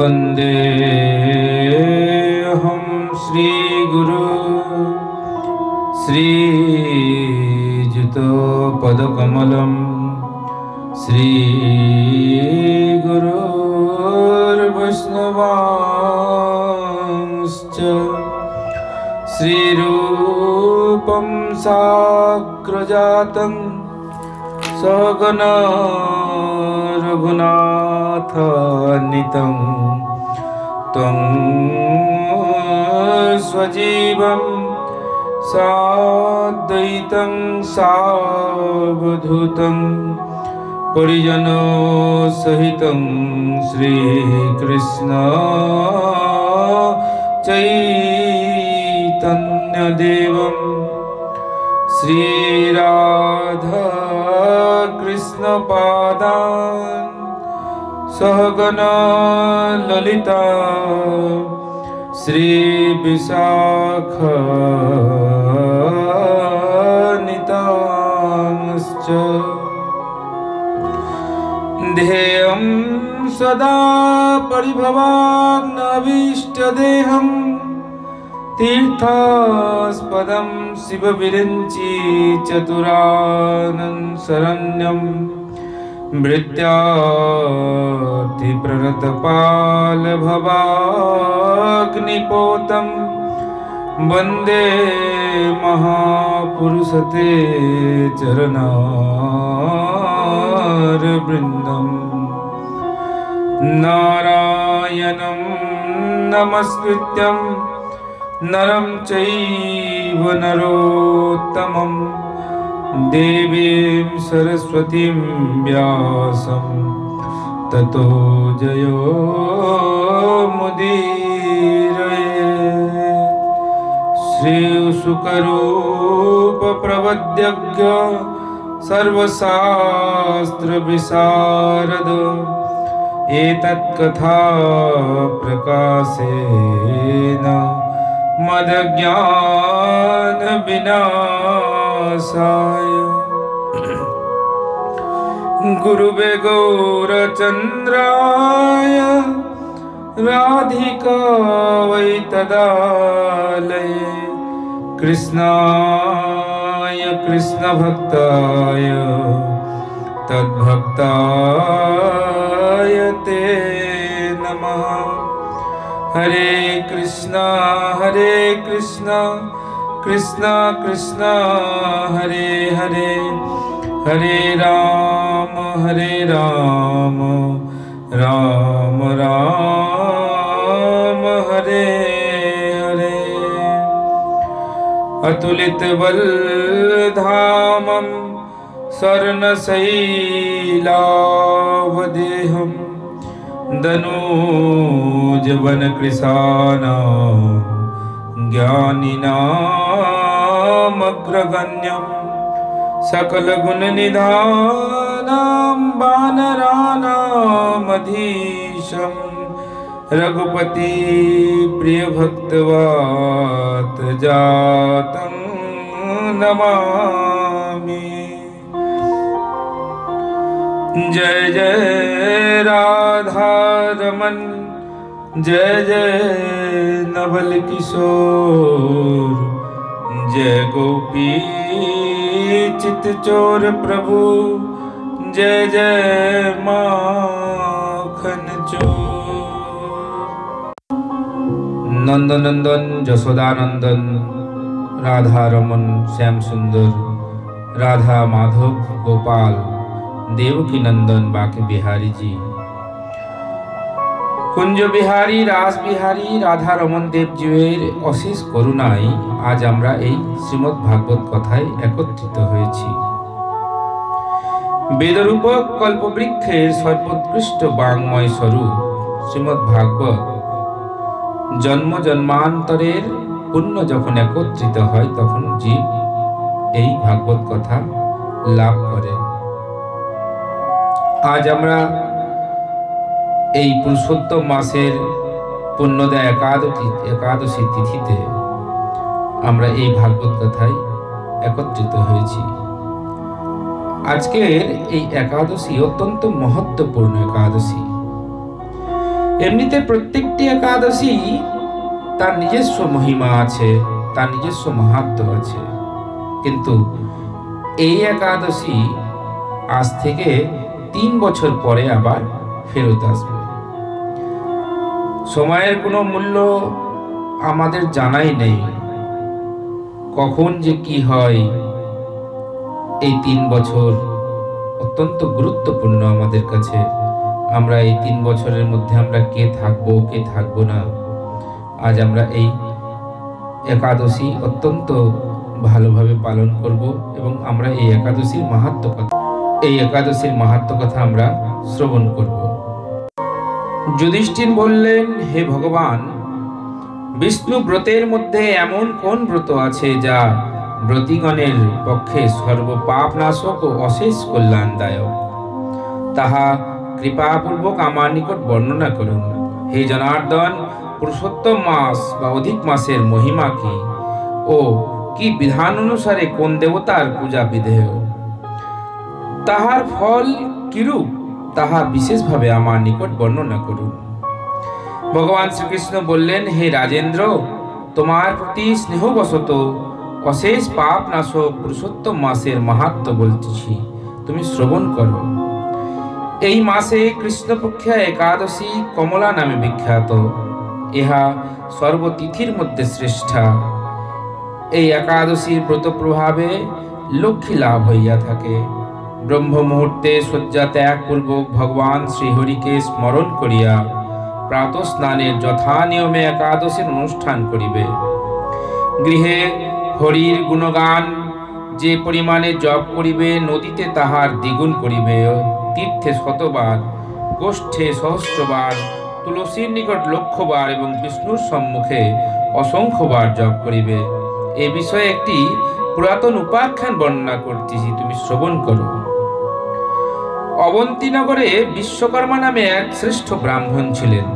वन्देऽहं श्रीगुरु श्रीयुतपदकमलं श्रीगुरुर्वैष्णवांश्च श्रीरूपं साग्रजातं सहगण रघुनाथान्वितं तं स्वजीवं साद्वैतं सावधूतं परिजनसहितं श्रीकृष्ण चैतन्यदेवं श्रीराधा कृष्णपादान् सहगण ललिता श्रीविशाखान्वितांश्च ध्येयं सदा परिभवाग्नभीष्टदेहं तीर्थास्पदं शिवविरञ्ची चतुरानन शरण्यं भृत्यार्थिप्रणतपालभवाग्निपोतं वन्दे महापुरुषते चरणारविन्दम् नारायणं नमस्कृत्यं नरं चैव नरोत्तमं देवीं सरस्वतीं व्यासं ततो जयो मुदीरये। श्रीशुकरूपप्रवद्यज्ञ सर्वशास्त्रविशारद एतत्कथा प्रकाशेन मदज्ञान विनाशाय गुरुवे गौरचन्द्राय राधिकायै तदालये कृष्णाय कृष्णभक्ताय तद्भक्ताय ते नमः। हरे कृष्णा कृष्णा कृष्णा हरे हरे, हरे राम राम राम हरे हरे। अतुलित बलधामं स्वर्णशैलावदेहं दनूजवनकृशानां ज्ञानिनामग्रगण्यं सकलगुणनिधानां वानराणामधीशं रघुपति प्रियभक्तवात्जातं नमामि। जय जय राधा रमन, जय जय नवल किशोर, जय गोपी चित्तचोर प्रभु, जय जय माखन चोर। नंदनंदन जशोदानंदन, राधा रमन श्याम सुंदर, राधा माधव गोपाल, देवकी नंदन बाके बिहारी जी, कुंज बिहारी रास बिहारी राधा रमन देव जीवेर अशेष करुणाय आज आमरा এই শ্রীমদ্ ভাগবত কথায় একত্রিত হয়েছি। বেদরূপক কল্পবৃক্ষের সর্বোৎকৃষ্ট বাংময় স্বরূপ শ্রীমদ্ ভাগবত জন্ম জন্মান্তরের পুণ্য যখন একত্রিত হয় তখন জীব এই ভাগবত কথা লাভ করে। আজ আমরা এই পুরুষোত্তম মাসের পুণ্যদা একাদশী তিথিতে আমরা এই ভাগবত কথায় একত্রিত হয়েছি। আজকের এই একাদশী অত্যন্ত মহত্বপূর্ণ একাদশী। এমনিতে প্রত্যেকটি একাদশী তার নিজস্ব মহিমা আছে, তার নিজস্ব মাহাত্ম্য আছে, কিন্তু এই একাদশী আজ থেকে 3 বছর পরে আবার ফেরত আসবে। সময়ের কোনো মূল্য আমাদের জানাই নেই, কখন যে কি হয়। এই 3 বছর অত্যন্ত গুরুত্বপূর্ণ আমাদের কাছে। আমরা এই 3 বছরের মধ্যে আমরা কে থাকবো কে থাকবো না, আজ আমরা এই একাদশী অত্যন্ত ভালোভাবে পালন করব এবং আমরা এই একাদশীর মাহাত্ম্য কথা আমরা শ্রবণ করব। যুধিষ্ঠির বললেন, হে ভগবান, বিষ্ণু ব্রতের মধ্যে এমন কোন ব্রত আছে যা ব্রতীগণের পক্ষে সর্বপাপ নাশক ও অশেষ কল্যাণদায়ক? তাহা কৃপাপূর্বক আমার নিকট বর্ণনা করুন। হে জনার্দন, পুরুষোত্তম মাস বা অধিক মাসের মহিমা কি ও কি বিধান অনুসারে কোন দেবতার পূজা বিধেয়, তাহার ফল কিরূপ, তাহা বিশেষভাবে আমার নিকট বর্ণনা করুন। ভগবান শ্রীকৃষ্ণ বললেন, হে রাজেন্দ্র, তোমার প্রতি স্নেহবশত অশেষ পাপ নাশক পুরুষোত্তম মাসের মাহাত্ম্য বলতেছি, তুমি শ্রবণ করো। এই মাসে কৃষ্ণপক্ষা একাদশী কমলা নামে বিখ্যাত। ইহা সর্বতিথির মধ্যে শ্রেষ্ঠা। এই একাদশীর ব্রত প্রভাবে লক্ষ্মী লাভ হইয়া থাকে। ব্রহ্ম মুহূর্তে শয্যা ত্যাগ পূর্বক ভগবান শ্রীহরিকে স্মরণ করিয়া প্রাতঃ স্নানের যথা নিয়মে একাদশীর অনুষ্ঠান করিবে। গৃহে হরির গুণগান যে পরিমাণে জপ করিবে, নদীতে তাহার দ্বিগুণ করিবে। তীর্থে 100বার, গোষ্ঠে সহস্রবার, তুলসীর নিকট 1,00,000বার এবং বিষ্ণুর সম্মুখে অসংখ্যবার জপ করিবে। এ বিষয়ে একটি পুরাতন উপাখ্যান বর্ণনা করতেছি, তুমি শ্রবণ করো। অবন্তীনগরে বিশ্বকর্মা নামে এক শ্রেষ্ঠ ব্রাহ্মণ ছিলেন।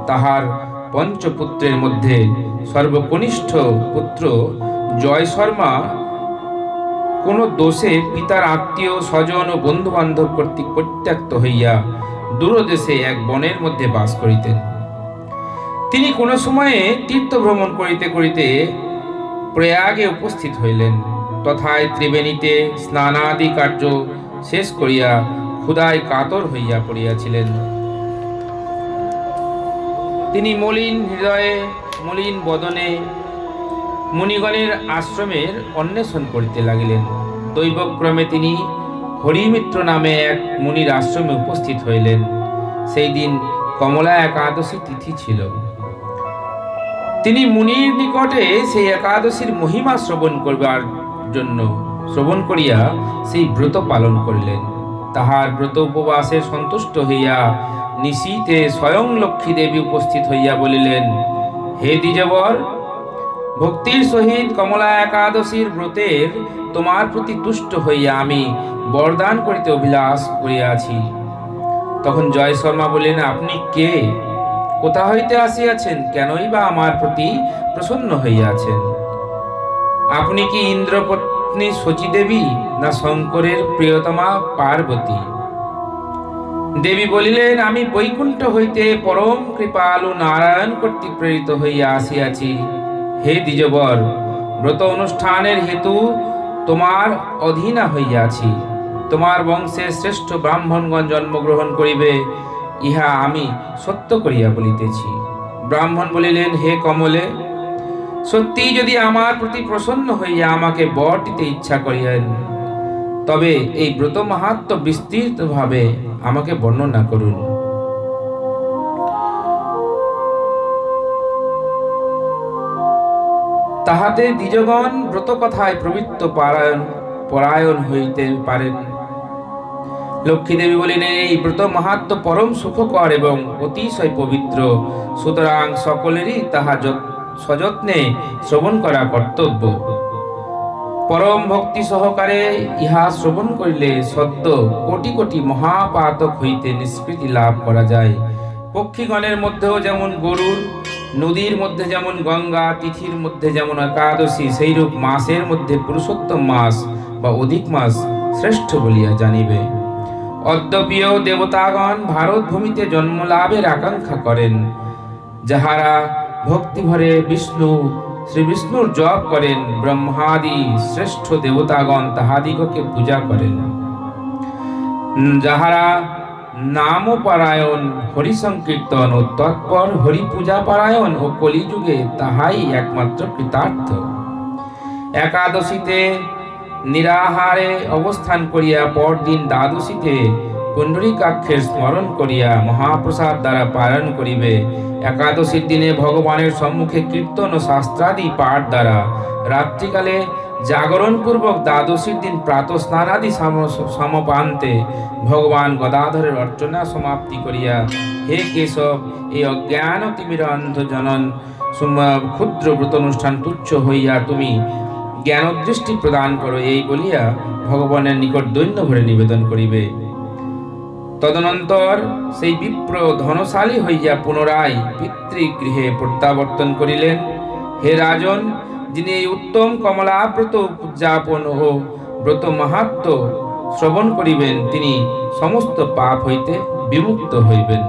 তাহার পঞ্চপুত্রের মধ্যে সর্বকনিষ্ঠ পুত্র জয় শর্মা কোন দোষে পিতার আত্মীয় স্বজন ও বন্ধু বান্ধব কর্তৃক পরিত্যক্ত হইয়া দূরদেশে এক বনের মধ্যে বাস করিতেন। তিনি কোন সময়ে তীর্থ ভ্রমণ করিতে করিতে প্রয়াগে উপস্থিত হইলেন। তথায় ত্রিবেণীতে স্নানাদি কার্য শেষ করিয়া ক্ষুধায় কাতর হইয়া পড়িয়াছিলেন। তিনি মলিন হৃদয়ে মলিন বদনে মুনিগণের আশ্রমের অন্বেষণ করিতে লাগিলেন। দৈবক্রমে তিনি হরিমিত্র নামে এক মুনির আশ্রমে উপস্থিত হইলেন। সেই দিন কমলা একাদশী তিথি ছিল। তিনি মুনির নিকটে সেই একাদশীর মহিমা শ্রবণ করিয়া সেই ব্রত পালন করিলেন। তাহার ব্রত উপবাসে সন্তুষ্ট হইয়া নিশীতে স্বয়ং লক্ষ্মী দেবী উপস্থিত হইয়া বলিলেন, হে দ্বিজবর, ভক্তির সহিত কমলা একাদশীর ব্রতের তোমার প্রতি তুষ্ট হইয়া আমি বরদান করিতে অভিলাষ করিয়াছি। তখন জয় শর্মা বলিলেন, আপনি কে? কোথা হইতে আসিয়াছেন? কেনই বা আমার প্রতি প্রসন্ন হইয়াছেন? আপনি কি ইন্দ্রপত্নী শচী দেবী না শঙ্করের প্রিয়তমা পার্বতী? দেবী বলিলেন, আমি বৈকুণ্ঠ হইতে পরম কৃপালু নারায়ণ কর্তৃক প্রেরিত হইয়া আসিয়াছি। হে দ্বিজবর, ব্রত অনুষ্ঠানের হেতু তোমার অধীনা হইয়াছি। তোমার বংশে শ্রেষ্ঠ ব্রাহ্মণগণ জন্মগ্রহণ করিবে, ইহা আমি সত্য করিয়া বলিতেছি। ব্রাহ্মণ বলিলেন, হে কমলে, সত্যি যদি আমার প্রতি প্রসন্ন হইয়া আমাকে বর দিতে ইচ্ছা করিয়েন, তবে এই ব্রত মাহাত্ম্য বিস্তৃতভাবে আমাকে বর্ণনা করুন। তাহাতে দ্বিজগণ ব্রত কথায় প্রবৃত্ত পরায়ণ হইতে পারেন। লক্ষ্মী দেবী বলিলেন, এই ব্রত মাহাত্ম্য পরম সুখকর এবং অতিশয় পবিত্র, সুতরাং সকলেরই তাহা সযত্নে শ্রবণ করা কর্তব্য। পরম ভক্তি সহকারে ইহা শ্রবণ করিলে সদ্য কোটি কোটি মহাপাতক হইতে নিষ্কৃতি লাভ করা যায়। পক্ষীগণের মধ্যেও যেমন গরুড়, নদীর মধ্যে যেমন গঙ্গা, তিথির মধ্যে যেমন একাদশী, সেইরূপ মাসের মধ্যে পুরুষোত্তম মাস বা অধিক মাস শ্রেষ্ঠ বলিয়া জানিবে। অদ্যপিও দেবতাগণ ভারত ভূমিতে জন্ম লাভের আকাঙ্ক্ষা করেন। যাহারা ভক্তি ভরে শ্রী বিষ্ণুর জপ করেন, ব্রহ্মাদি শ্রেষ্ঠ দেবতাগণ তাহাদিগকে পূজা করেন। যাহারা নাম পরায়ণ, হরি সংকীর্তন ও তৎপর হরি পূজা পরায়ণ ও কলিযুগে তাহাই একমাত্র কৃতার্থ। একাদশীতে নিরাহারে অবস্থান করিয়া পরদিন দ্বাদশীতে পুণ্ডরীকাক্ষের স্মরণ করিয়া মহাপ্রসাদ দ্বারা পালন করিবে। একাদশীর দিনে ভগবানের সম্মুখে কীর্তন ও শাস্ত্রাদি পাঠ দ্বারা রাত্রিকালে জাগরণ পূর্বক দ্বাদশীর দিন প্রাতঃ স্নানাদি সমপান্তে ভগবান গদাধরের অর্চনা সমাপ্তি করিয়া, হে কেশব, এই অজ্ঞান তিমির অন্ধজনন ক্ষুদ্র ব্রত অনুষ্ঠান তুচ্ছ হইয়া তুমি জ্ঞানদৃষ্টি প্রদান করো, এই বলিয়া ভগবানের নিকট দৈন্য ভরে নিবেদন করিবে। তদনন্তর সেই বিপ্র ধনশালী হইয়া পুনরায় পিতৃগৃহে প্রত্যাবর্তন করিলেন। হে রাজন, যিনি এই উত্তম কমলা ব্রত উদযাপন ও ব্রত মাহাত্ম্য শ্রবণ করিবেন, তিনি সমস্ত পাপ হইতে বিমুক্ত হইবেন।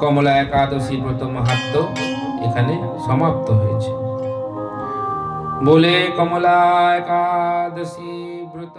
কমলা একাদশী ব্রত মাহাত্ম্য এখানে সমাপ্ত হয়েছে। বলে কমলা একাদশী ব্রত